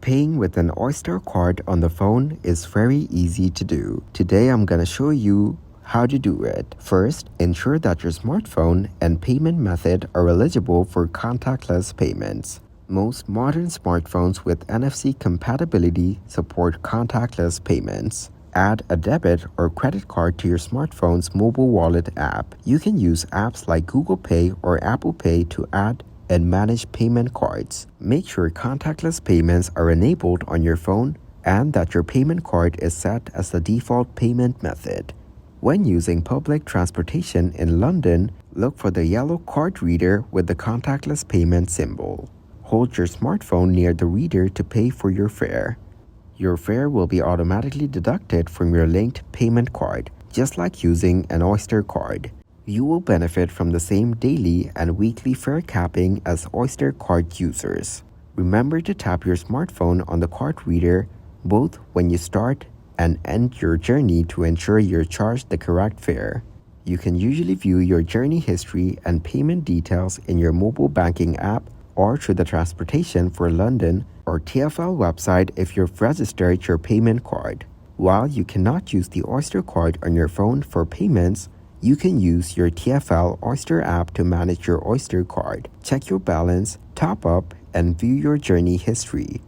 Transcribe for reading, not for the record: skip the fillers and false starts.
Paying with an Oyster card on the phone is very easy to do. Today I'm gonna show you how to do it. First, ensure that your smartphone and payment method are eligible for contactless payments. Most modern smartphones with NFC compatibility support contactless payments. Add a debit or credit card to your smartphone's mobile wallet app. You can use apps like Google Pay or Apple Pay to add and manage payment cards. Make sure contactless payments are enabled on your phone and that your payment card is set as the default payment method. When using public transportation in London, look for the yellow card reader with the contactless payment symbol. Hold your smartphone near the reader to pay for your fare. Your fare will be automatically deducted from your linked payment card, just like using an Oyster card. You will benefit from the same daily and weekly fare capping as Oyster card users. Remember to tap your smartphone on the card reader both when you start and end your journey to ensure you're charged the correct fare. You can usually view your journey history and payment details in your mobile banking app or through the Transportation for London or TfL website if you've registered your payment card. While you cannot use the Oyster card on your phone for payments, you can use your TfL Oyster app to manage your Oyster card, check your balance, top up, and view your journey history.